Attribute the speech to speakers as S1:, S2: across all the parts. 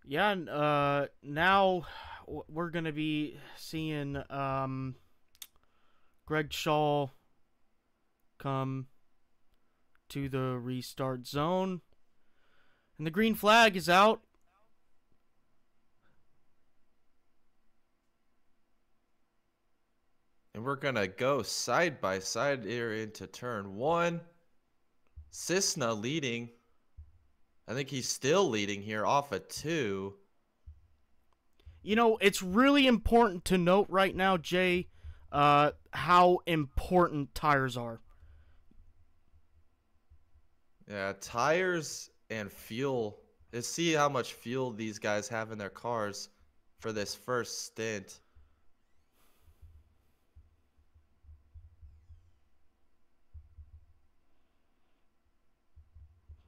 S1: Yeah, now we're gonna be seeing Greg Shaw come to the restart zone, and the green flag is out.
S2: And we're going to go side by side here into turn one. Cisna leading. I think he's still leading here off of 2.
S1: You know, it's really important to note right now, Jay, how important tires are.
S2: Yeah, tires and fuel. Let's see how much fuel these guys have in their cars for this first stint.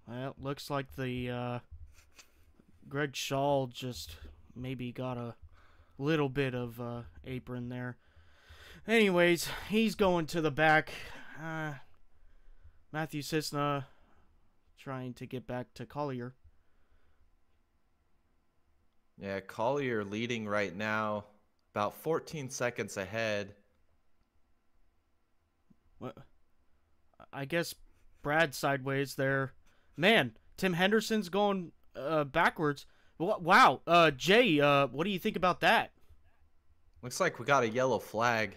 S1: Well, looks like the Greg Shaw just maybe got a little bit of apron there. Anyways, he's going to the back. Matthew Cisna trying to get back to Collier.
S2: Yeah, Collier leading right now, about 14 seconds ahead.
S1: Well, I guess Brad sideways there. Man, Tim Henderson's going backwards. Wow, Jay, what do you think about that?
S2: Looks like we got a yellow flag.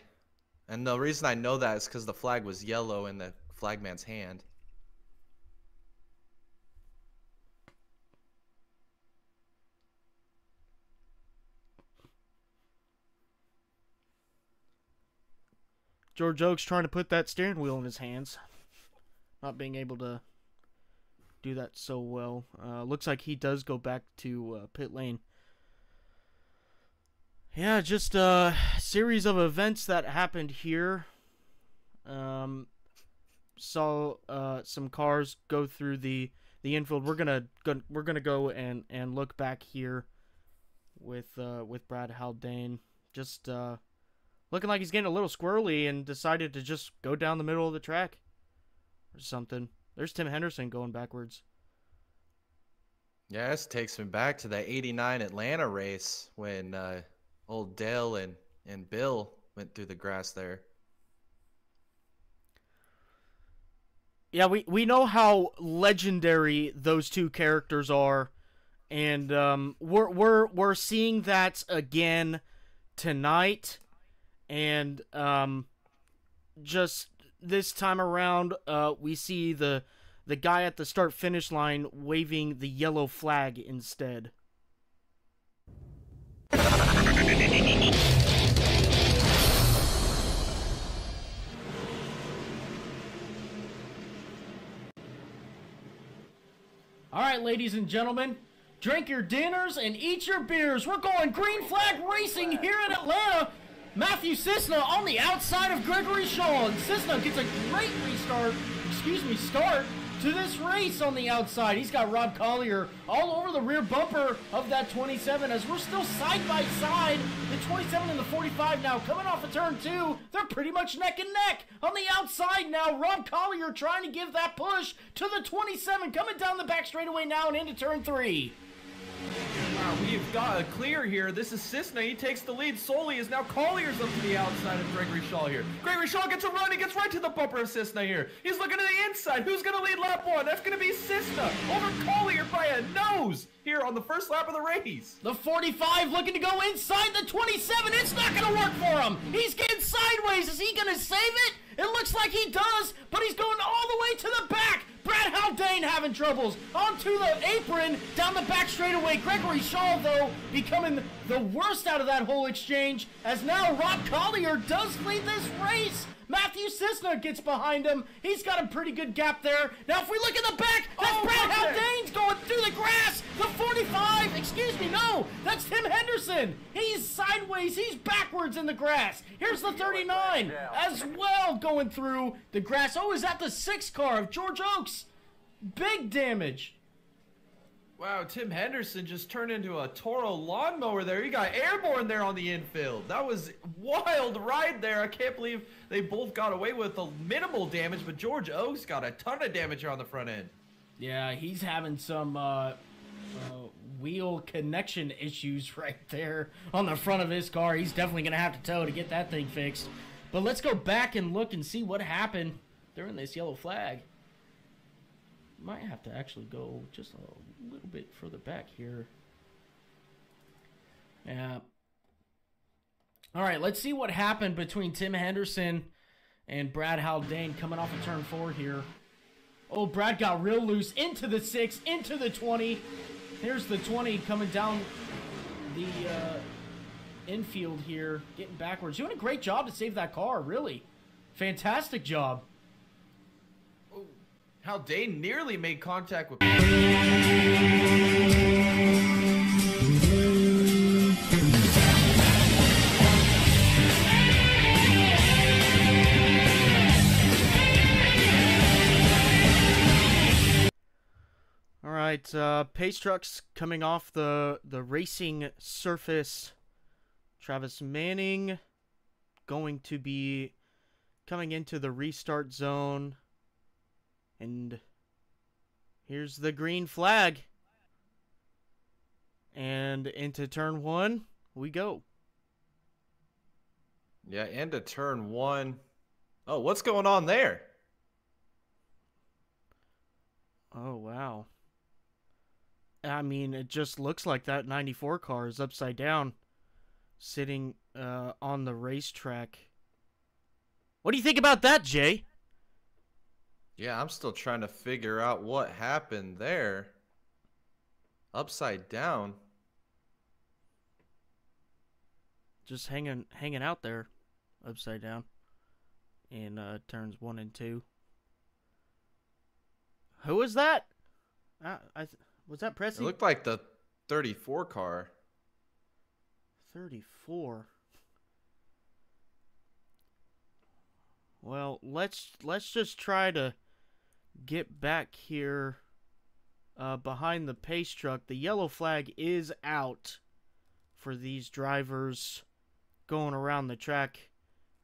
S2: And the reason I know that is because the flag was yellow in the flagman's hand.
S1: George Oaks trying to put that steering wheel in his hands. Not being able to do that so well. Looks like he does go back to pit lane. Yeah, just a series of events that happened here. Saw some cars go through the infield. We're gonna go and look back here with Brad Haldane. Just looking like he's getting a little squirrely and decided to just go down the middle of the track or something. There's Tim Henderson going backwards.
S2: Yeah, this takes me back to that 89 Atlanta race when old Dale and Bill went through the grass there.
S1: Yeah, we know how legendary those two characters are, and we're seeing that again tonight, and just this time around, we see the guy at the start finish line waving the yellow flag instead. All right, ladies and gentlemen, drink your dinners and eat your beers. We're going green flag racing here in Atlanta. Matthew Cisna on the outside of Gregory Shaw, and Cisna gets a great start to this race on the outside. He's got Rob Collier all over the rear bumper of that 27 as we're still side by side. The 27 and the 45 now coming off of turn 2. They're pretty much neck and neck. On the outside now, Rob Collier trying to give that push to the 27 coming down the back straightaway now and into turn 3.
S3: Wow, we've got a clear here. This is Cisna. He takes the lead solely as now Collier's up to the outside of Gregory Shaw here. Gregory Shaw gets a run. He gets right to the bumper of Cisna here. He's looking to the inside. Who's going to lead lap 1? That's going to be Cisna over Collier by a nose here on the first lap of the race.
S1: The 45 looking to go inside the 27. It's not going to work for him. He's getting sideways. Is he going to save it? It looks like he does, but he's going all the way to the back. Brad Haldane having troubles. Onto the apron, down the back straightaway. Gregory Shaw, though, becoming the worst out of that whole exchange, as now Rob Collier does lead this race. Matthew Cisna gets behind him. He's got a pretty good gap there. Now, if we look in the back, that's Brad Haldane's going through the grass. The 45, excuse me, no, that's Tim Henderson. He's sideways. He's backwards in the grass. Here's the 39 as well going through the grass. Oh, is that the 6 car of George Oaks? Big damage.
S3: Wow, Tim Henderson just turned into a Toro lawnmower there. He got airborne there on the infield. That was wild ride there. I can't believe they both got away with a minimal damage, but George Oaks got a ton of damage here on the front end.
S1: Yeah, he's having some wheel connection issues right there on the front of his car. He's definitely going to have to tow to get that thing fixed. But let's go back and look and see what happened during this yellow flag. Might have to actually go just a little bit further back here. Yeah. All right, let's see what happened between Tim Henderson and Brad Haldane coming off of turn 4 here. Oh, Brad got real loose into the 6, into the 20. Here's the 20 coming down the infield here, getting backwards. Doing a great job to save that car, really. Fantastic job.
S3: Oh, Haldane nearly made contact with...
S1: All right, pace trucks coming off the racing surface. Travis Manning going to be coming into the restart zone. And here's the green flag. And into turn 1 we go.
S2: Yeah, into turn 1. Oh, what's going on there?
S1: Oh, wow. I mean, it just looks like that 94 car is upside down, sitting on the racetrack. What do you think about that, Jay?
S2: Yeah, I'm still trying to figure out what happened there. Upside down.
S1: Just hanging out there, upside down, in turns 1 and 2. Who was that? Was that Pressy?
S2: It looked like the 34 car.
S1: 34. Well, let's just try to get back here behind the pace truck. The yellow flag is out for these drivers going around the track.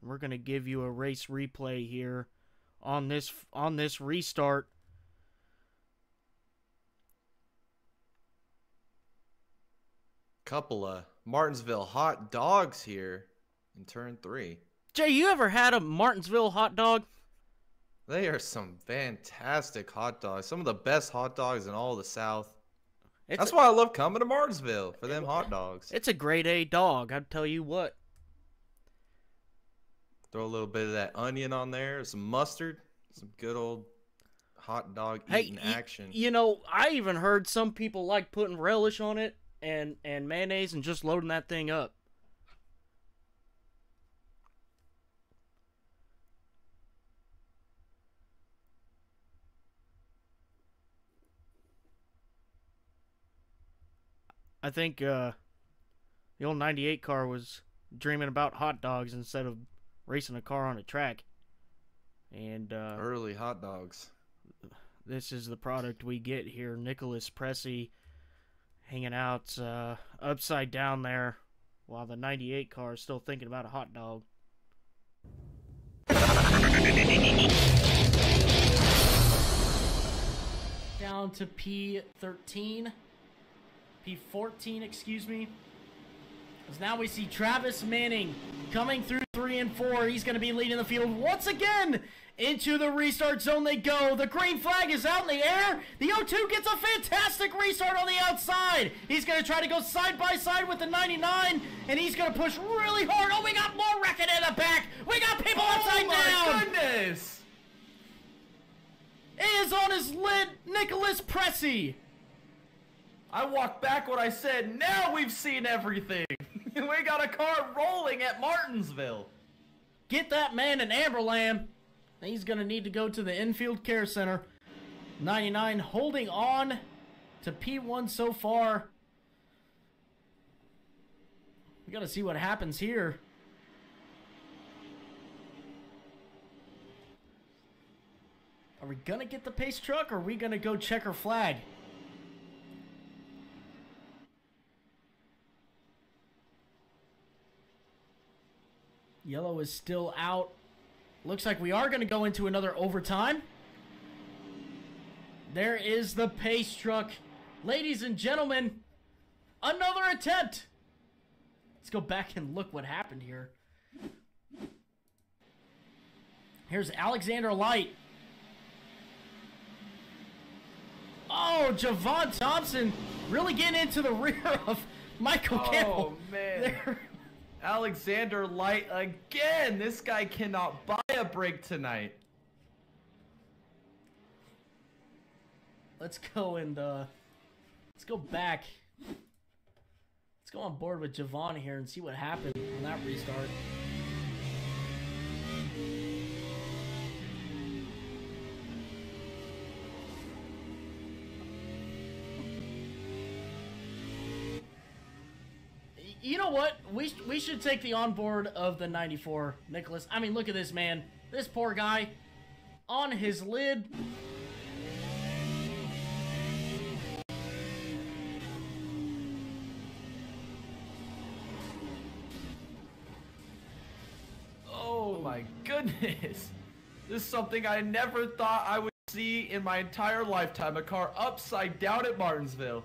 S1: We're going to give you a race replay here on this restart.
S2: Couple of Martinsville hot dogs here in turn 3.
S1: Jay, you ever had a Martinsville hot dog?
S2: They are some fantastic hot dogs. Some of the best hot dogs in all the South. That's why I love coming to Martinsville for them hot dogs.
S1: It's a grade A dog, I'll tell you what.
S2: Throw a little bit of that onion on there, some mustard, some good old hot dog eating action.
S1: You know, I even heard some people like putting relish on it and mayonnaise and just loading that thing up. I think the old 98 car was dreaming about hot dogs instead of racing a car on a track. And
S2: early hot dogs.
S1: This is the product we get here. Nicholas Pressy hanging out upside down there while the 98 car is still thinking about a hot dog. Down to P13. P14, excuse me. As now we see Travis Manning coming through 3 and 4. He's going to be leading the field once again. Into the restart zone they go. The green flag is out in the air. The 02 gets a fantastic restart on the outside. He's going to try to go side by side with the 99, and he's going to push really hard. Oh, we got more wrecking in the back. We got people upside down.
S3: Oh, my goodness.
S1: It is on his lid, Nicholas Pressy.
S3: I walked back what I said. Now we've seen everything. We got a car rolling at Martinsville.
S1: Get that man an amber lamb. He's going to need to go to the infield care center. 99 holding on to P1 so far. We got to see what happens here. Are we going to get the pace truck or are we going to go checker flag? Yellow is still out. Looks like we are going to go into another overtime. There is the pace truck. Ladies and gentlemen, Another attempt. Let's go back and look what happened here. Here's Alexander Light. Oh, Javon Thompson really getting into the rear of Michael Campbell.
S3: Oh, man. Alexander Light again. This guy cannot buy a break tonight.
S1: Let's go and let's go back. Let's go on board with Javon here and see what happened on that restart. You know what? We should take the onboard of the 94, Nicholas. I mean, look at this man. This poor guy on his lid.
S3: Oh my goodness. This is something I never thought I would see in my entire lifetime. A car upside down at Martinsville.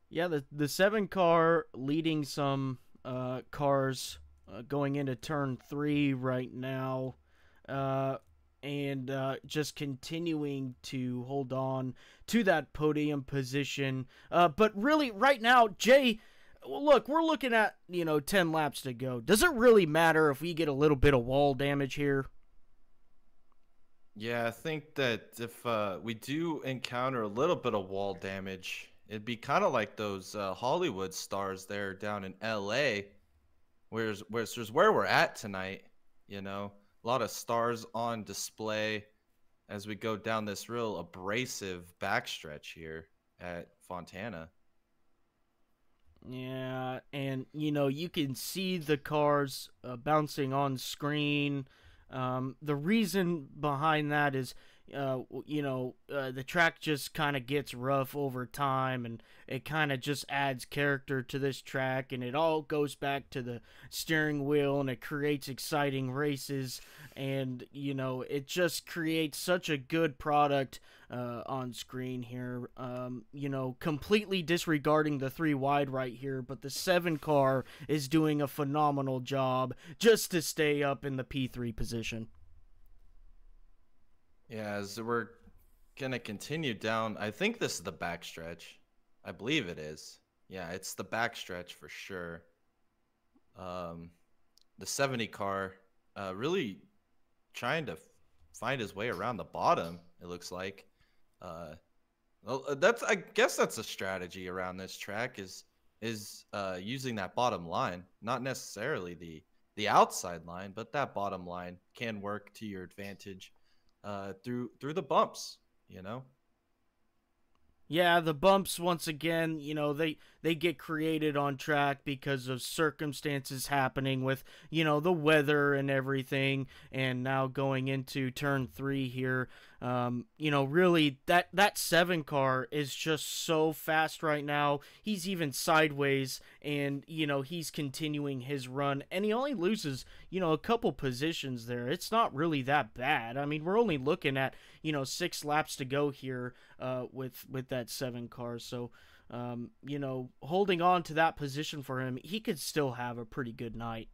S1: Yeah, the 7 car leading some cars going into turn 3 right now, and just continuing to hold on to that podium position. But really, right now, Jay, look, we're looking at 10 laps to go. Does it really matter if we get a little bit of wall damage here?
S2: Yeah, I think that if we do encounter a little bit of wall damage, it'd be kind of like those Hollywood stars there down in LA, where's where we're at tonight. A lot of stars on display as we go down this real abrasive backstretch here at Fontana.
S1: Yeah, and you can see the cars bouncing on screen. The reason behind that is the track just kind of gets rough over time, and it kind of just adds character to this track, and it all goes back to the steering wheel, and it creates exciting races, and it just creates such a good product on screen here. Completely disregarding the 3 wide right here, but the 7 car is doing a phenomenal job just to stay up in the P3 position.
S2: Yeah, as we're going to continue down, I think this is the backstretch. I believe it is. Yeah, it's the backstretch for sure. The 70 car really trying to find his way around the bottom, it looks like. I guess that's a strategy around this track is using that bottom line, not necessarily the outside line, but that bottom line can work to your advantage through the bumps,
S1: Yeah, the bumps, once again, they get created on track because of circumstances happening with, the weather and everything. And now going into turn 3 here, really that 7 car is just so fast right now. He's even sideways, and, he's continuing his run, and he only loses, a couple positions there. It's not really that bad. I mean, we're only looking at, 6 laps to go here with that 7 car. So, holding on to that position for him, he could still have a pretty good night.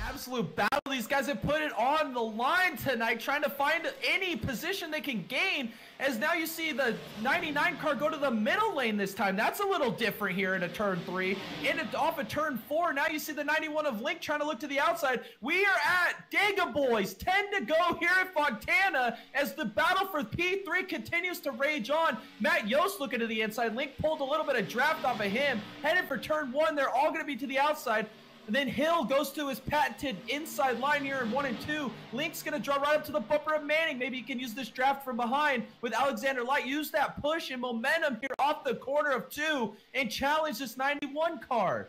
S3: Absolute battle. These guys have put it on the line tonight, trying to find any position they can gain, as now you see the 99 car go to the middle lane this time. That's a little different here in a turn 3. And off of turn 4, now you see the 91 of Link trying to look to the outside. We are at Dega Boys, 10 to go here at Fontana, as the battle for P3 continues to rage on. Matt Yost looking to the inside. Link pulled a little bit of draft off of him. Headed for turn 1, they're all going to be to the outside. And then Hill goes to his patented inside line here in 1 and 2. Link's going to draw right up to the bumper of Manning. Maybe he can use this draft from behind with Alexander Light. Use that push and momentum here off the corner of 2 and challenge this 91 car.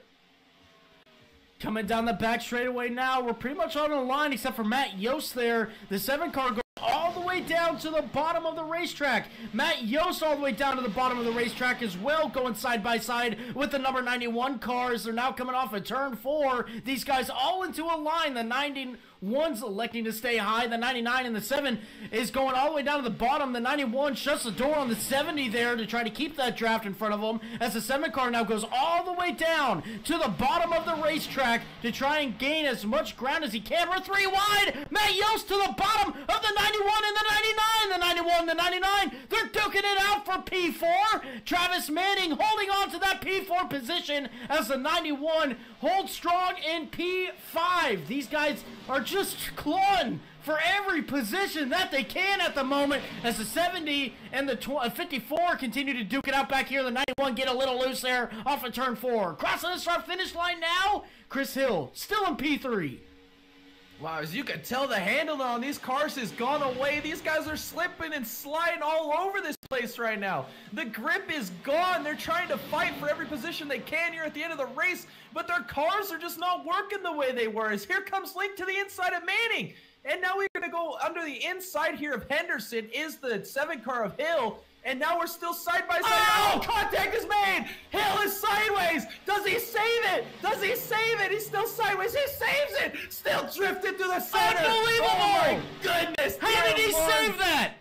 S1: Coming down the back straightaway now. We're pretty much on the line except for Matt Yost there. The 7 car goes all the way way down to the bottom of the racetrack. Matt Yost all the way down to the bottom of the racetrack as well, going side by side with the number 91 cars. They're now coming off of turn 4. These guys all into a line. The 91's electing to stay high. The 99 and the 7 is going all the way down to the bottom. The 91 shuts the door on the 70 there to try to keep that draft in front of them, as the 7 car now goes all the way down to the bottom of the racetrack to try and gain as much ground as he can. We're 3 wide. Matt Yost to the bottom of the 91 and the 99. The 91, the 99, they're duking it out for P4. Travis Manning holding on to that P4 position as the 91 holds strong in P5. These guys are just clawing for every position that they can at the moment, as the 70 and the 54 continue to duke it out back here. The 91 get a little loose there off of turn 4. Crossing the start finish line now, Chris Hill still in P3.
S3: Wow, as you can tell, the handle on these cars has gone away. These guys are slipping and sliding all over this place right now. The grip is gone. They're trying to fight for every position they can here at the end of the race, but their cars are just not working the way they were. As here comes Link to the inside of Manning. And now we're going to go under the inside here of Henderson is the 7 car of Hill. And now we're still side by side. Oh, contact is made. Hill is sideways. Does he save it? Does he save it? He's still sideways. He saves it. Still drifted to the center.
S1: Unbelievable.
S3: Oh my goodness.
S1: How did he save that?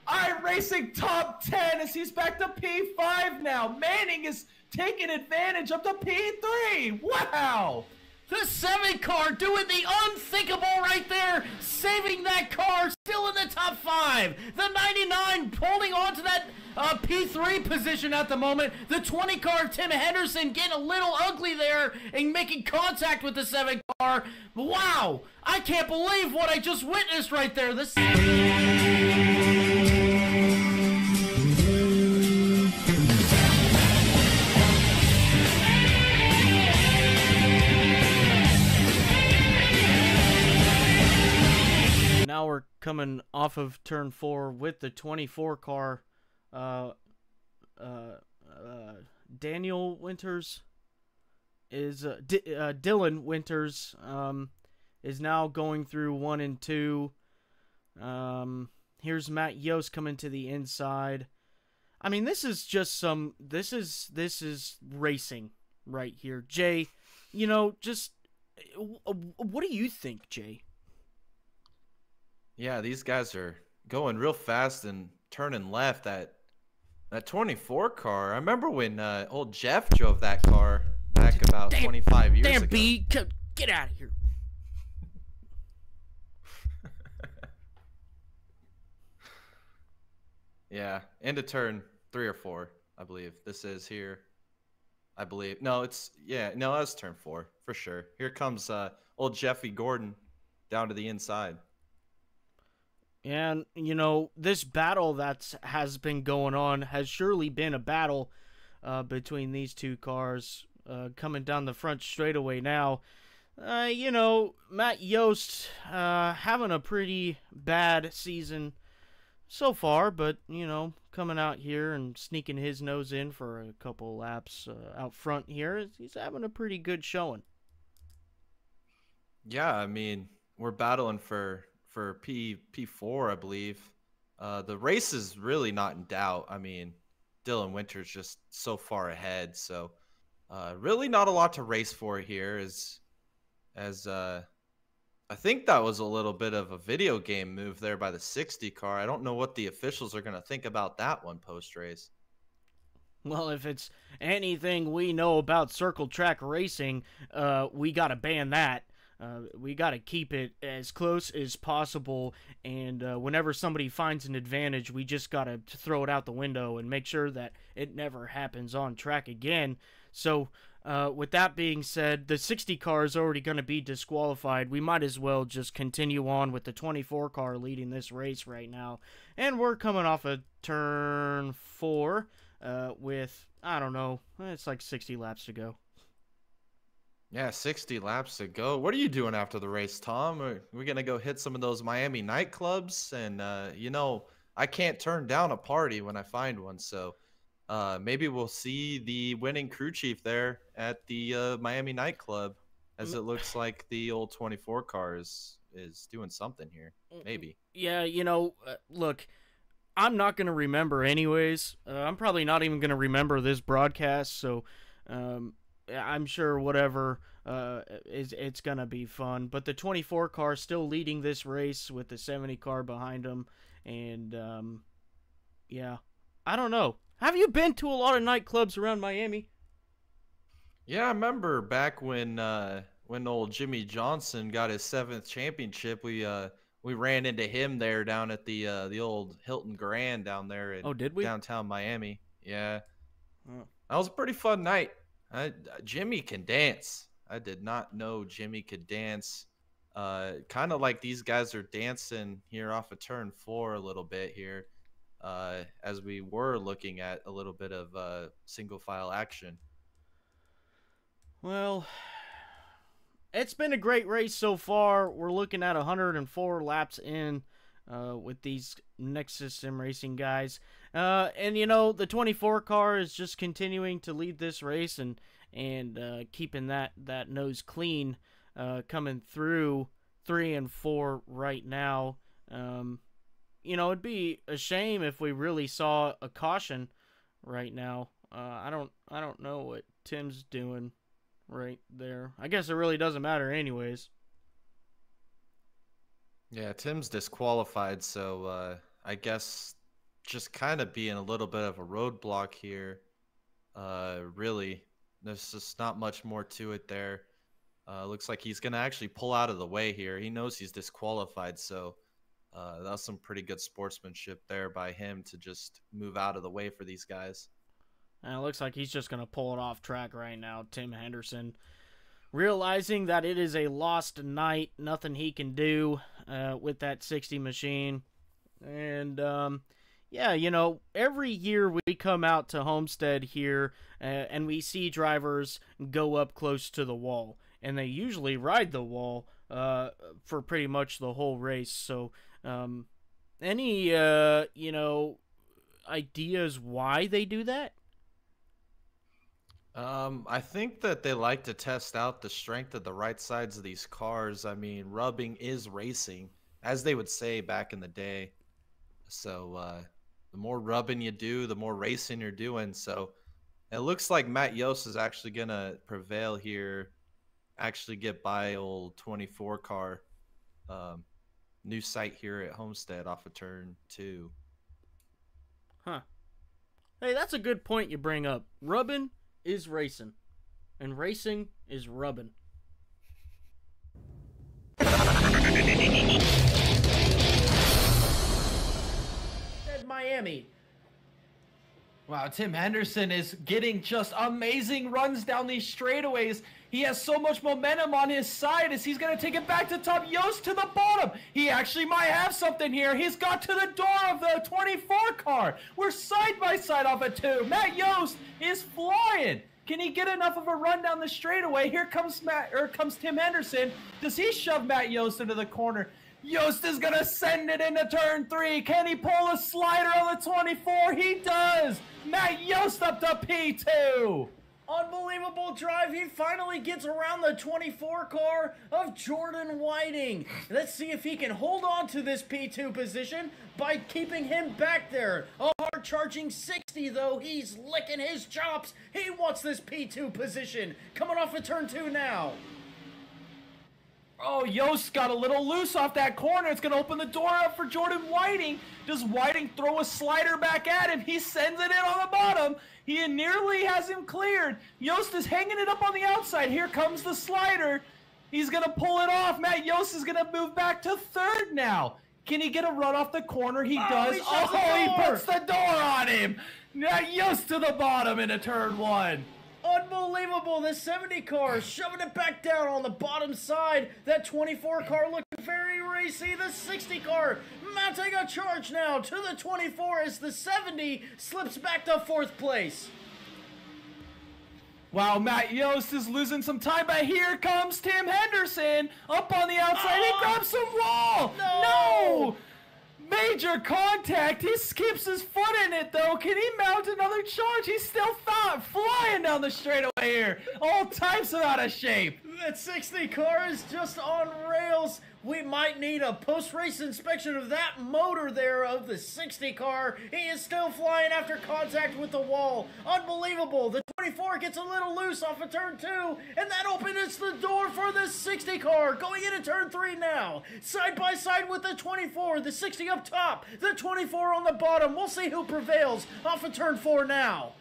S3: iRacing top 10 as he's back to P5 now. Manning is taking advantage up to P3. Wow.
S1: The 7 car doing the unthinkable right there, saving that car, still in the top 5. The 99 holding on to that P3 position at the moment. The 20 car, Tim Henderson, getting a little ugly there and making contact with the 7 car. Wow, I can't believe what I just witnessed right there. This. Now we're coming off of turn 4 with the 24 car. Daniel Winters is Dylan Winters is now going through 1 and 2. Here's Matt Yost coming to the inside. I mean, this is just this is racing right here. Jay, you know, just what do you think, Jay?
S2: Yeah, these guys are going real fast and turning left. That 24 car. I remember when old Jeff drove that car back about 25 years ago.
S1: Damn, B, get out of here.
S2: Yeah, into turn 3 or 4, I believe. This is here. I believe. No, that's turn 4 for sure. Here comes old Jeffy Gordon down to the inside.
S1: And, you know, this battle that has been going on has surely been a battle between these 2 cars coming down the front straightaway now. You know, Matt Yost having a pretty bad season so far, but, you know, coming out here and sneaking his nose in for a couple laps out front here, he's having a pretty good showing.
S2: Yeah, I mean, we're battling for P4, I believe. The race is really not in doubt. I mean, Dylan Winters just so far ahead, so really not a lot to race for here. As I think that was a little bit of a video game move there by the 60 car. I don't know what the officials are going to think about that one post-race.
S1: Well, if it's anything we know about circle track racing, we got to ban that. We got to keep it as close as possible, and whenever somebody finds an advantage, we just got to throw it out the window and make sure that it never happens on track again. So, with that being said, the 60 car is already going to be disqualified. We might as well just continue on with the 24 car leading this race right now. And we're coming off of turn 4 with, I don't know, it's like 60 laps to go.
S2: Yeah, 60 laps to go. What are you doing after the race, Tom? Are we going to go hit some of those Miami nightclubs? And, you know, I can't turn down a party when I find one. So maybe we'll see the winning crew chief there at the Miami nightclub. as it looks like the old 24 car is doing something here. Maybe.
S1: Yeah, look, I'm not going to remember anyways. I'm probably not even going to remember this broadcast, so I'm sure whatever it's going to be fun. But the 24 car still leading this race with the 70 car behind him. And, yeah, I don't know. Have you been to a lot of nightclubs around Miami?
S2: Yeah, I remember back when old Jimmy Johnson got his 7th championship, we ran into him there down at the old Hilton Grand down there in
S1: did we?
S2: downtown Miami. Yeah.
S1: Oh.
S2: That was a pretty fun night. Jimmy can dance. I did not know Jimmy could dance. Kind of like these guys are dancing here off of turn 4 a little bit here, as we were looking at a little bit of single file action.
S1: Well, it's been a great race so far. We're looking at 104 laps in with these Nexus Sim Racing guys. And, the 24 car is just continuing to lead this race and keeping that nose clean, coming through 3 and 4 right now. It'd be a shame if we really saw a caution right now. I don't know what Tim's doing right there. I guess it really doesn't matter anyways.
S2: Yeah, Tim's disqualified, so I guess just kind of being a little bit of a roadblock here. Really, there's just not much more to it there. Looks like he's going to actually pull out of the way here. He knows he's disqualified, so that was some pretty good sportsmanship there by him to just move out of the way for these guys.
S1: And it looks like he's just going to pull it off track right now, Tim Henderson. Realizing that it is a lost night, nothing he can do with that 60 machine. And, yeah, every year we come out to Homestead here and we see drivers go up close to the wall. And they usually ride the wall for pretty much the whole race. So, any, ideas why they do that?
S2: I think that they like to test out the strength of the right sides of these cars. I mean, rubbing is racing, as they would say back in the day. So, the more rubbing you do, the more racing you're doing. So, it looks like Matt Yost is actually going to prevail here, actually get by old 24 car. New sight here at Homestead off of turn 2.
S1: Huh. Hey, that's a good point you bring up. Rubbing is racing, and racing is rubbing. Miami.
S3: Wow, Tim Henderson is getting just amazing runs down these straightaways. He has so much momentum on his side as he's going to take it back to top. Yost to the bottom. He actually might have something here. He's got to the door of the 24 car. We're side by side off of 2. Matt Yost is flying. Can he get enough of a run down the straightaway? Here comes Tim Henderson. Does he shove Matt Yost into the corner? Yost is going to send it into turn 3. Can he pull a slider on the 24? He does. Matt Yost up to P2.
S1: Unbelievable drive. He finally gets around the 24 car of Jordan Whiting. Let's see if he can hold on to this P2 position by keeping him back there. A hard charging 60 though. He's licking his chops. He wants this P2 position. Coming off of turn 2 now.
S3: Oh, Yost got a little loose off that corner. It's going to open the door up for Jordan Whiting. Does Whiting throw a slider back at him? He sends it in on the bottom. He nearly has him cleared. Yost is hanging it up on the outside. Here comes the slider. He's going to pull it off. Matt Yost is going to move back to 3rd now. Can he get a run off the corner? He does. He puts the door on him. Matt Yost to the bottom into turn 1.
S1: Unbelievable, the 70 car shoving it back down on the bottom side. That 24 car looking very racy. The 60 car mounting a charge now to the 24 as the 70 slips back to 4th place.
S3: Wow, Matt Yost is losing some time, but here comes Tim Henderson up on the outside. He grabs some wall. No! Major contact. He skips his foot in it, though. Can he mount another charge? He's still flying down the straightaway here. All types of out of shape.
S1: That 60 car is just on rails. We might need a post-race inspection of that motor there of the 60 car. He is still flying after contact with the wall. Unbelievable. The 24 gets a little loose off of turn 2, and that opens the door for the 60 car. Going into turn 3 now. Side by side with the 24. The 60 up top. The 24 on the bottom. We'll see who prevails off of turn 4 now.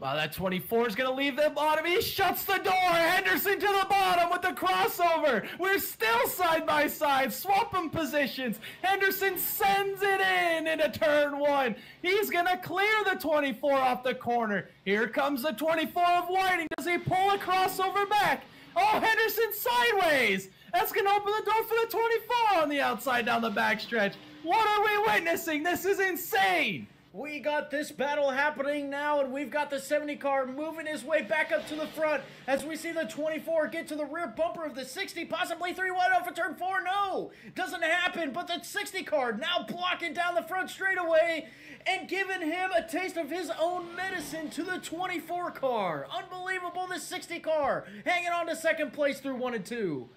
S3: Wow, that 24 is going to leave the bottom. He shuts the door. Henderson to the bottom with the crossover. We're still side by side, swapping positions. Henderson sends it in into turn 1. He's going to clear the 24 off the corner. Here comes the 24 of Whiting. Does he pull a crossover back? Oh, Henderson sideways. That's going to open the door for the 24 on the outside down the backstretch. What are we witnessing? This is insane.
S1: We got this battle happening now, and we've got the 70 car moving his way back up to the front as we see the 24 get to the rear bumper of the 60, possibly 3 wide off of turn 4. No, doesn't happen, but the 60 car now blocking down the front straightaway and giving him a taste of his own medicine to the 24 car. Unbelievable, the 60 car hanging on to second place through 1 and 2.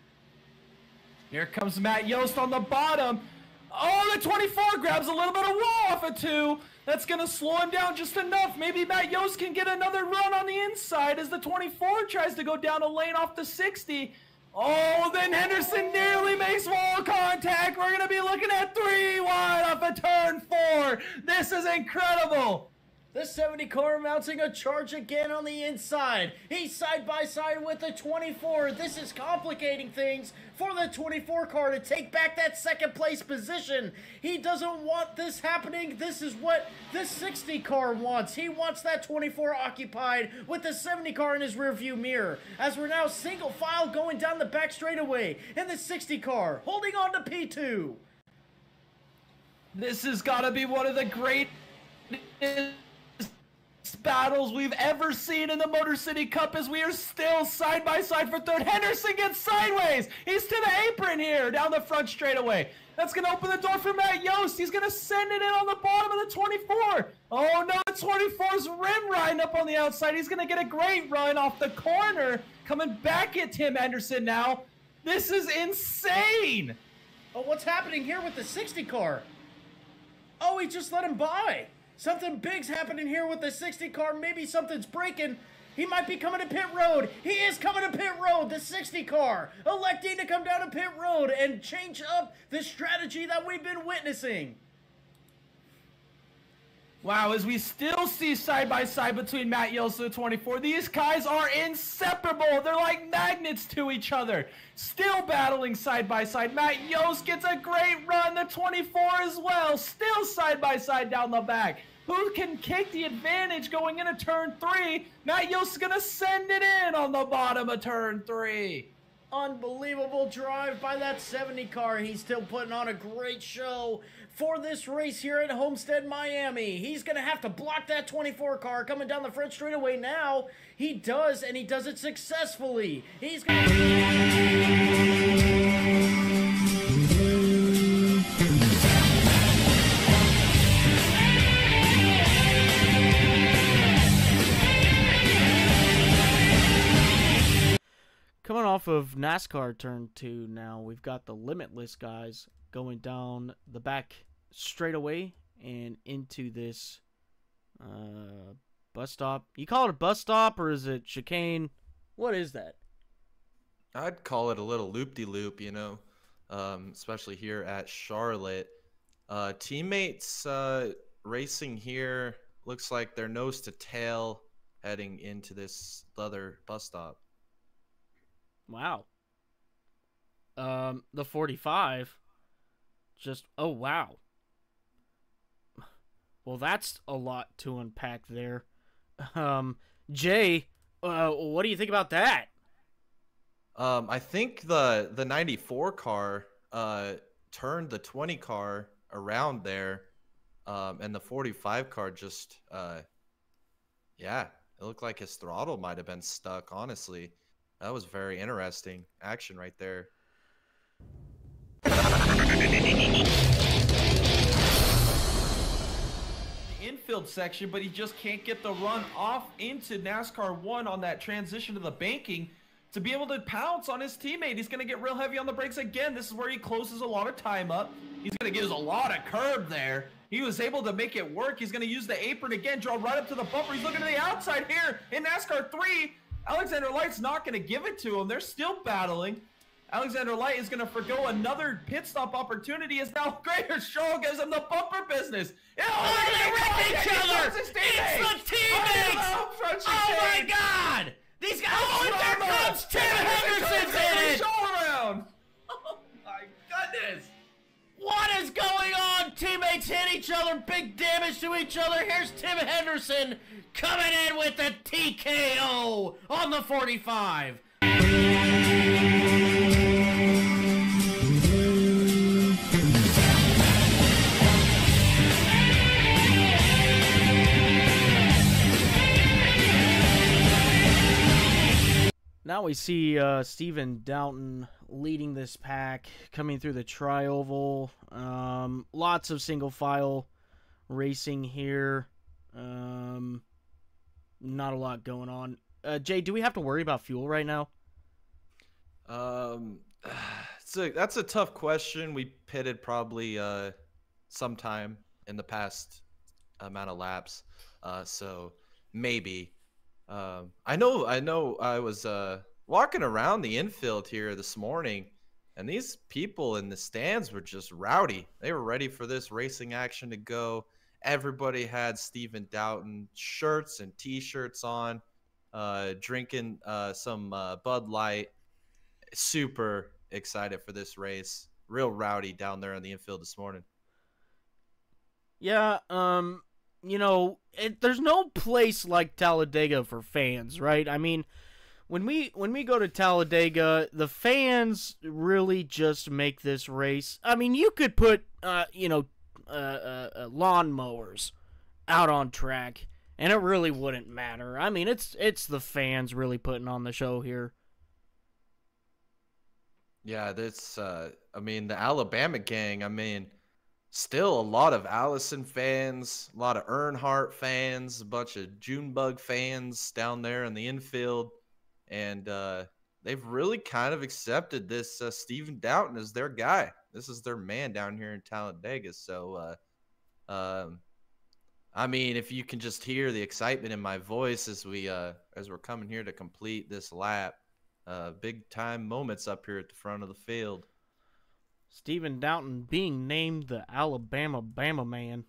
S3: Here comes Matt Yost on the bottom. Oh, the 24 grabs a little bit of wall off of 2. That's going to slow him down just enough. Maybe Matt Yost can get another run on the inside as the 24 tries to go down a lane off the 60. Oh, then Henderson nearly makes wall contact. We're going to be looking at 3 wide off of turn 4. This is incredible.
S1: The 70 car mounting a charge again on the inside. He's side by side with the 24. This is complicating things for the 24 car to take back that second place position. He doesn't want this happening. This is what the 60 car wants. He wants that 24 occupied with the 70 car in his rearview mirror. As we're now single file going down the back straightaway, and the 60 car holding on to P2.
S3: This has got to be one of the great battles we've ever seen in the Motor City Cup as we are still side by side for third. Henderson gets sideways. He's to the apron here down the front straightaway. That's going to open the door for Matt Yost. He's going to send it in on the bottom of the 24. Oh no, the 24's rim riding up on the outside. He's going to get a great run off the corner. Coming back at Tim Henderson now. This is insane.
S1: Oh, what's happening here with the 60 car? Oh, he just let him by. Something big's happening here with the 60 car. Maybe something's breaking. He might be coming to pit road. He is coming to pit road. The 60 car electing to come down to pit road and change up the strategy that we've been witnessing.
S3: Wow, as we still see side by side between Matt Yost and the 24, these guys are inseparable. They're like magnets to each other. Still battling side by side. Matt Yost gets a great run. The 24 as well. Still side by side down the back. Who can take the advantage going into turn 3? Matt Yost is going to send it in on the bottom of turn 3.
S1: Unbelievable drive by that 70 car. He's still putting on a great show for this race here at Homestead, Miami. He's going to have to block that 24 car coming down the front straightaway now. He does, and he does it successfully. He's going to... Coming off of NASCAR turn 2 now, we've got the Limitless guys going down the back straightaway and into this bus stop. You call it a bus stop or is it chicane? What is that?
S2: I'd call it a little loop-de-loop, you know, especially here at Charlotte. Teammates racing here looks like they're nose to tail heading into this other bus stop.
S1: Wow. The 45 just, oh wow. Well, that's a lot to unpack there. Jay, what do you think about that?
S2: I think the 94 car turned the 20 car around there, and the 45 car just yeah, it looked like his throttle might have been stuck, honestly. That was very interesting action right there.
S3: The infield section, but he just can't get the run off into NASCAR 1 on that transition to the banking. to be able to pounce on his teammate. He's going to get real heavy on the brakes again. This is where he closes a lot of time up. He's going to give us a lot of curb there. He was able to make it work. He's going to use the apron again, draw right up to the bumper. He's looking to the outside here in NASCAR 3. Alexander Light's not going to give it to him. They're still battling. Alexander Light is going to forgo another pit stop opportunity as now Greater Shaw gives him the bumper business.
S1: Oh, they wrecked each other! It's the teammates! Oh my God! These guys! Oh, and there comes Tim Henderson's in it!
S3: Oh my goodness!
S1: What is going on? Teammates hit each other, big damage to each other. Here's Tim Henderson coming in with the TKO on the 45. Now we see Stephen Downton leading this pack, coming through the tri-oval. Lots of single file racing here. Not a lot going on. Jay, do we have to worry about fuel right now?
S2: That's a tough question. We pitted probably sometime in the past amount of laps, so maybe. I know I was walking around the infield here this morning, and these people in the stands were just rowdy. They were ready for this racing action to go. Everybody had Stephen Downton shirts and t-shirts on, drinking some Bud Light. Super excited for this race. Real rowdy down there in the infield this morning.
S1: Yeah, you know, there's no place like Talladega for fans, right? I mean, when we go to Talladega, the fans really just make this race. I mean, you could put lawnmowers out on track, and it really wouldn't matter. I mean, it's the fans really putting on the show here.
S2: Yeah, that's I mean, the Alabama gang, I mean, still a lot of Allison fans, a lot of Earnhardt fans, a bunch of Junebug fans down there in the infield. And they've really kind of accepted this Stephen Downton as their guy. This is their man down here in Talladega. So, I mean, if you can just hear the excitement in my voice as we're coming here to complete this lap, big time moments up here at the front of the field.
S1: Stephen Downton being named the Alabama Bama Man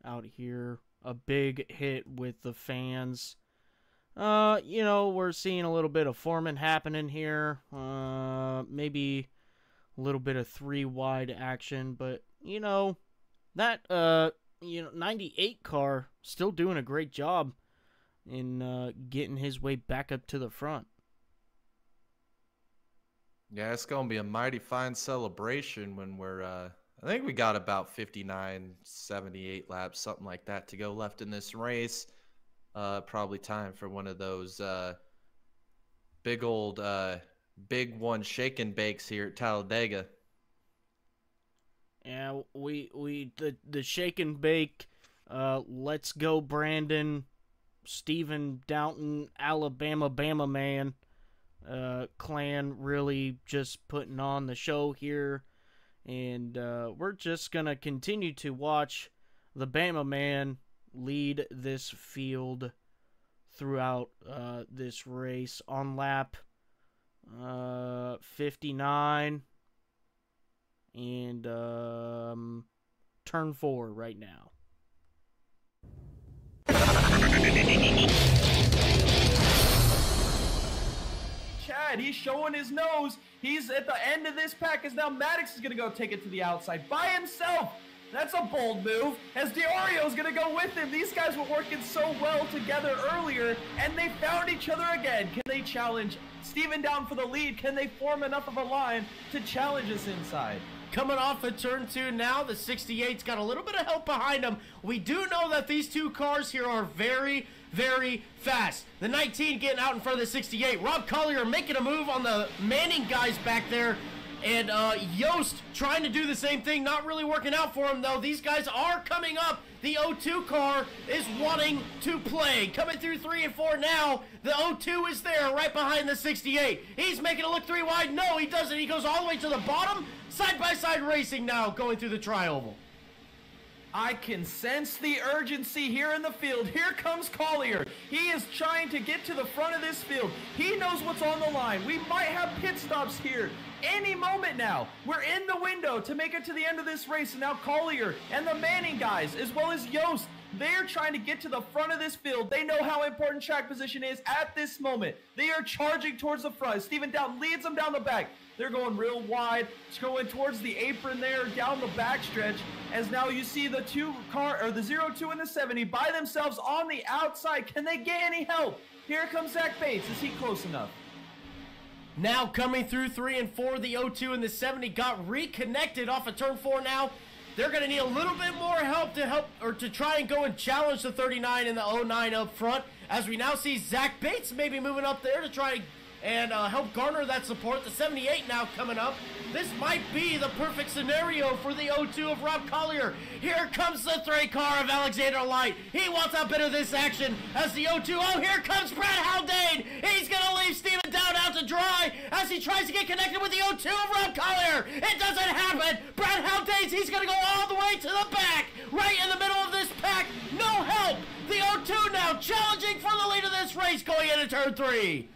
S1: out here. A big hit with the fans. You know, we're seeing a little bit of forming happening here. Maybe a little bit of 3-wide action. But, you know, that, 98 car still doing a great job in getting his way back up to the front.
S2: Yeah, it's going to be a mighty fine celebration when we're, I think we got about 59, 78 laps, something like that to go left in this race. Probably time for one of those big old, big one shake and bakes here at Talladega.
S1: Yeah, the shake and bake, let's go Brandon, Stephen Downton, Alabama Bama Man. Clan really just putting on the show here, and we're just gonna continue to watch the Bama Man lead this field throughout this race on lap 59 and turn 4 right now.
S3: Chad, he's showing his nose. He's at the end of this pack as now Maddox is going to go take it to the outside by himself. That's a bold move as Diorio's going to go with him. These guys were working so well together earlier, and they found each other again. Can they challenge Stephen Down for the lead? Can they form enough of a line to challenge us inside?
S1: Coming off of turn 2 now, the 68's got a little bit of help behind him. We do know that these two cars here are very, very fast. The 19 getting out in front of the 68. Rob Collier making a move on the Manning guys back there. And Yost trying to do the same thing, not really working out for him though. These guys are coming up. The 02 car is wanting to play. Coming through 3 and 4 now. The 02 is there right behind the 68. He's making it look 3 wide. No, he doesn't. He goes all the way to the bottom. Side-by-side racing now going through the tri-oval.
S3: I can sense the urgency here in the field. Here comes Collier. He is trying to get to the front of this field. He knows what's on the line. We might have pit stops here any moment now. We're in the window to make it to the end of this race. And now Collier and the Manning guys, as well as Yost, they're trying to get to the front of this field. They know how important track position is at this moment. They are charging towards the front. Stephen Down leads them down the back. They're going real wide. It's going towards the apron there, down the backstretch. As now you see the 02 and the 70 by themselves on the outside. Can they get any help? Here comes Zach Bates. Is he close enough?
S1: Now coming through 3 and 4, the 02 and the 70 got reconnected off of turn 4 now. They're going to need a little bit more help to try and go and challenge the 39 and the 09 up front. As we now see Zach Bates maybe moving up there to try and help garner that support. The 78 now coming up. This might be the perfect scenario for the 02 of Rob Collier. Here comes the 3 car of Alexander Light. He wants a bit of this action as the 02. Oh, here comes Brad Haldane. He's going to leave Steven Down out to dry as he tries to get connected with the 02 of Rob Collier. It doesn't happen. Brad Haldane, he's going to go all the way to the back, right in the middle of this pack. No help. The 02 now challenging for the lead of this race going into turn 3.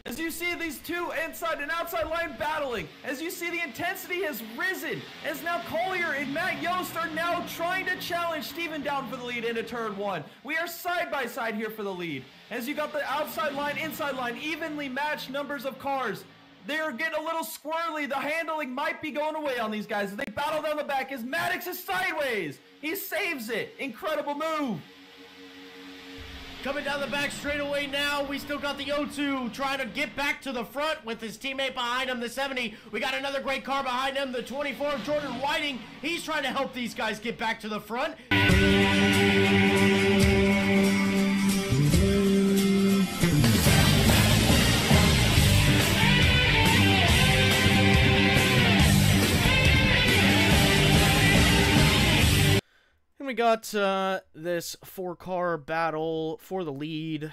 S3: As you see these two inside and outside line battling, as you see the intensity has risen, as now Collier and Matt Yost are now trying to challenge Steven Down for the lead into turn 1. We are side by side here for the lead. As you got the outside line, inside line, evenly matched numbers of cars. They're getting a little squirrely. The handling might be going away on these guys as they battle down the back as Maddox is sideways. He saves it. Incredible move.
S1: Coming down the back straightaway now, we still got the 02 trying to get back to the front with his teammate behind him, the 70. We got another great car behind him, the 24, Jordan Whiting. He's trying to help these guys get back to the front. We got this 4-car battle for the lead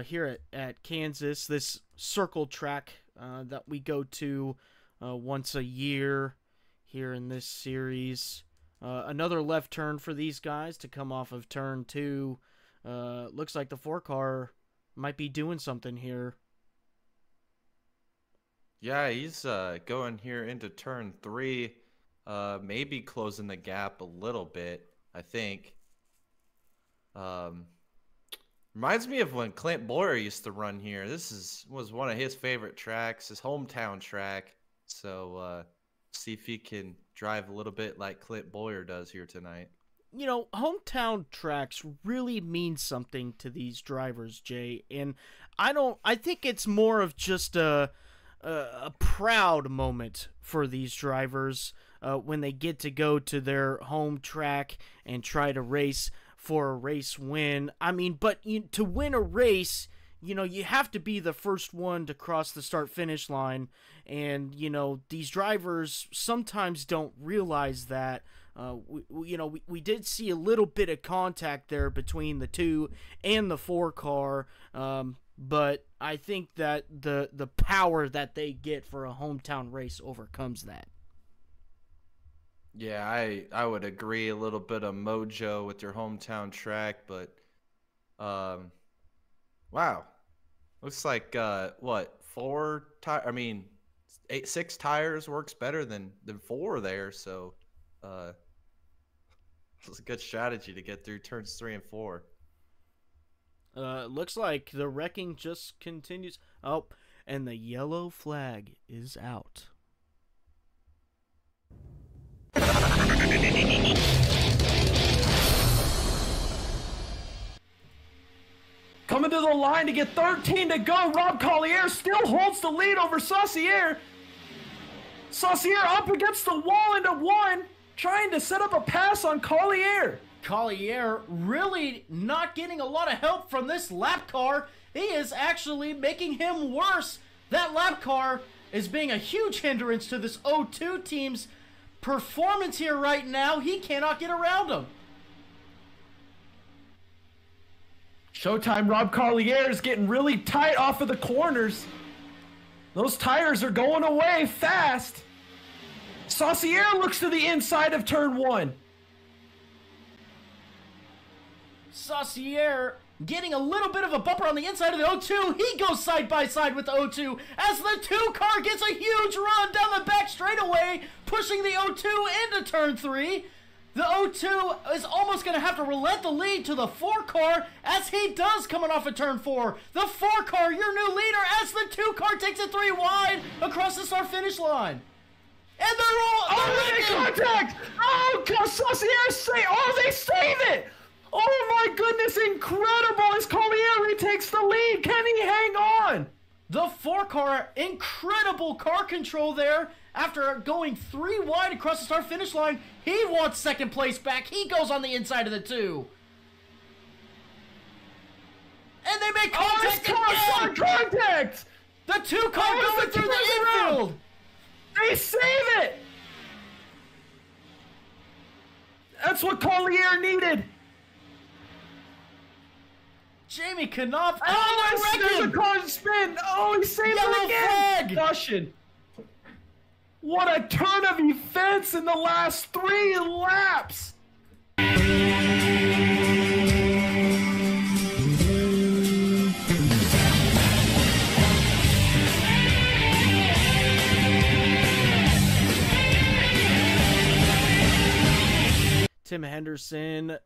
S1: here at Kansas, this circle track that we go to once a year here in this series. Another left turn for these guys to come off of turn 2. Looks like the 4-car might be doing something here.
S2: Yeah, he's going here into turn 3, maybe closing the gap a little bit. I think. Reminds me of when Clint Boyer used to run here. This was one of his favorite tracks, his hometown track. So see if he can drive a little bit like Clint Boyer does here tonight.
S1: You know, hometown tracks really mean something to these drivers, Jay. And I think it's more of just a proud moment for these drivers when they get to go to their home track and try to race for a race win. I mean, but to win a race, you have to be the first one to cross the start-finish line. And, these drivers sometimes don't realize that. We did see a little bit of contact there between the 2 and the 4-car. But I think that the power that they get for a hometown race overcomes that.
S2: Yeah, I would agree. A little bit of mojo with your hometown track, but wow, looks like 6 tires works better than 4 there. So it's a good strategy to get through turns 3 and 4.
S1: Looks like the wrecking just continues. Oh, and the yellow flag is out.
S3: Coming to to the line to get 13 to go. Rob Collier still holds the lead over Saucier. Saucier up against the wall into one, trying to set up a pass on Collier.
S1: Collier really not getting a lot of help from this lap car. He is actually making him worse. That lap car is being a huge hindrance to this O2 team's performance here right now. He cannot get around him.
S3: Showtime Rob Collier is getting really tight off of the corners. Those tires are going away fast. Saucier looks to the inside of turn one.
S1: Saucier getting a little bit of a bumper on the inside of the O2. He goes side by side with the O2 as the 2 car gets a huge run down the back straightaway, pushing the O2 into turn 3. The O2 is almost going to have to relent the lead to the 4 car as he does coming off of turn 4. The 4 car, your new leader, as the 2 car takes it 3 wide across the start finish line. And they're all
S3: they contact! Oh, Saucier they save it! Oh my goodness, incredible as Collier takes the lead. Can he hang on?
S1: The 4 car, incredible car control there. After going 3 wide across the start finish line, he wants second place back. He goes on the inside of the 2. And they make contact again.
S3: Contact!
S1: The 2 car going through the infield.
S3: They save it. That's what Collier needed.
S1: Jamie Knopf.
S3: There's a car spin. Oh, he saved it again. Flag. What a turn of events in the last 3 laps.
S1: Tim Henderson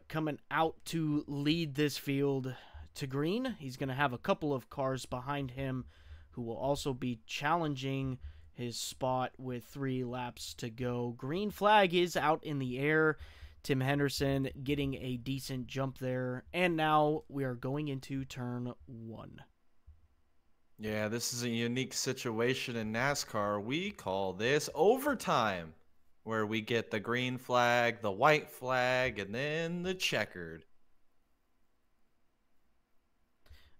S1: coming out to lead this field to green. He's going to have a couple of cars behind him who will also be challenging his spot with 3 laps to go. Green flag is out in the air. Tim Henderson getting a decent jump there. And now we are going into turn 1.
S2: Yeah, this is a unique situation in NASCAR. We call this overtime, where we get the green flag, the white flag, and then the checkered.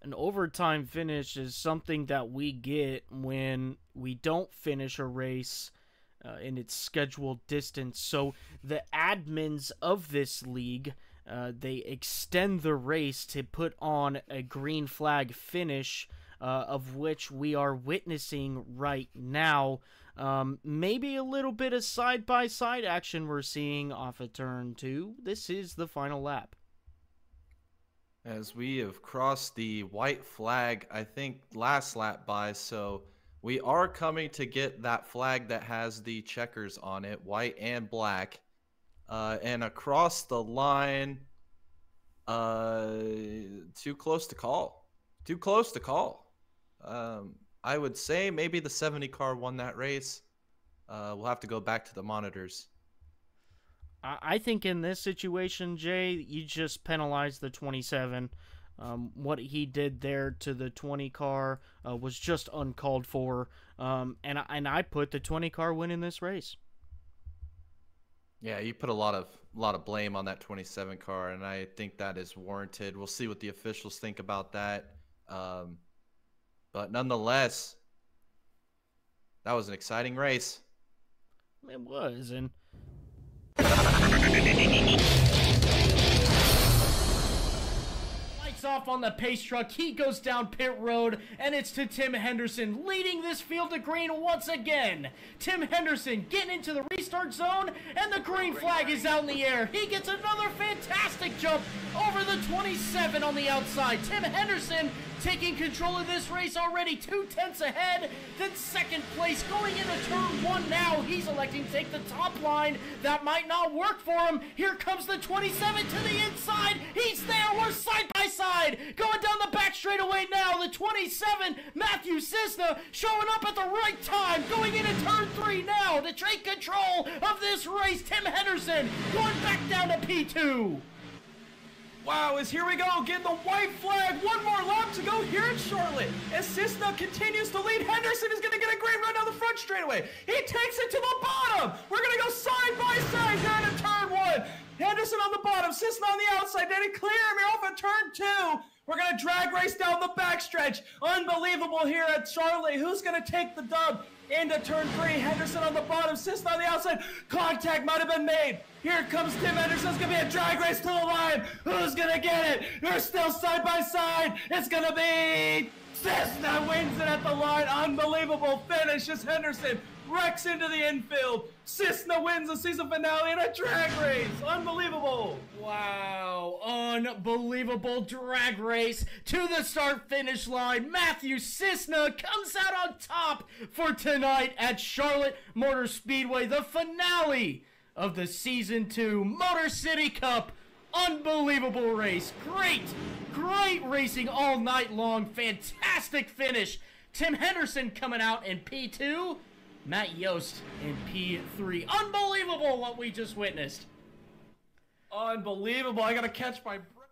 S1: An overtime finish is something that we get when we don't finish a race in its scheduled distance. So the admins of this league, they extend the race to put on a green flag finish, of which we are witnessing right now. Maybe a little bit of side-by-side action we're seeing off of turn 2. This is the final lap.
S2: As we have crossed the white flag, I think last lap by, so we are coming to get that flag that has the checkers on it, white and black. And across the line, too close to call. Too close to call. I would say maybe the 70 car won that race. We'll have to go back to the monitors.
S1: I think in this situation, Jay, you just penalize the 27. What he did there to the 20 car was just uncalled for. And I put the 20 car win in this race.
S2: Yeah, you put a lot of blame on that 27 car, and I think that is warranted. We'll see what the officials think about that. But nonetheless, that was an exciting race.
S1: It was, and lights off on the pace truck. He goes down pit road, and it's to Tim Henderson leading this field to green once again. Tim Henderson getting into the restart zone, and the green flag is out in the air. He gets another fantastic jump over the 27 on the outside. Tim Henderson taking control of this race already, 2 tenths ahead, then second place going into turn 1 now. He's electing to take the top line. That might not work for him. Here comes the 27 to the inside. He's there. We're side by side. Going down the back straightaway now. The 27, Matthew Cisna, showing up at the right time. Going into turn 3 now to take control of this race. Tim Henderson going back down to P2.
S3: Wow, as here we go, get the white flag. One more lap to go here in Charlotte. As Cisna continues to lead, Henderson is going to get a great run down the front straightaway. He takes it to the bottom. We're going to go side by side down to turn 1. Henderson on the bottom, Cisna on the outside. Did he clear him here off at turn 2? We're going to drag race down the backstretch. Unbelievable here at Charlotte. Who's going to take the dub into turn 3? Henderson on the bottom, Cisna on the outside. Contact might have been made. Here comes Tim Henderson. It's going to be a drag race to the line. Who's going to get it? They're still side by side. It's going to be Cisna wins it at the line. Unbelievable finish as Henderson wrecks into the infield. Cisna wins the season finale in a drag race. Unbelievable.
S1: Wow, unbelievable drag race to the start-finish line. Matthew Cisna comes out on top for tonight at Charlotte Motor Speedway, the finale of the Season 2 Motor City Cup. Unbelievable race. Great racing all night long. Fantastic finish. Tim Henderson coming out in P2. Matt Yost in P3. Unbelievable what we just witnessed.
S3: Unbelievable. I got to catch my breath.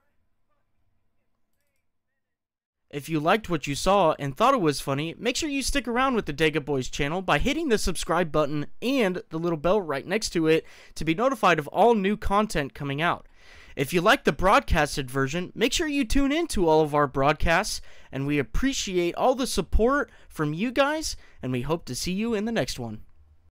S1: If you liked what you saw and thought it was funny, make sure you stick around with the Dega Boys channel by hitting the subscribe button and the little bell right next to it to be notified of all new content coming out. If you like the broadcasted version, make sure you tune in to all of our broadcasts, and we appreciate all the support from you guys, and we hope to see you in the next one.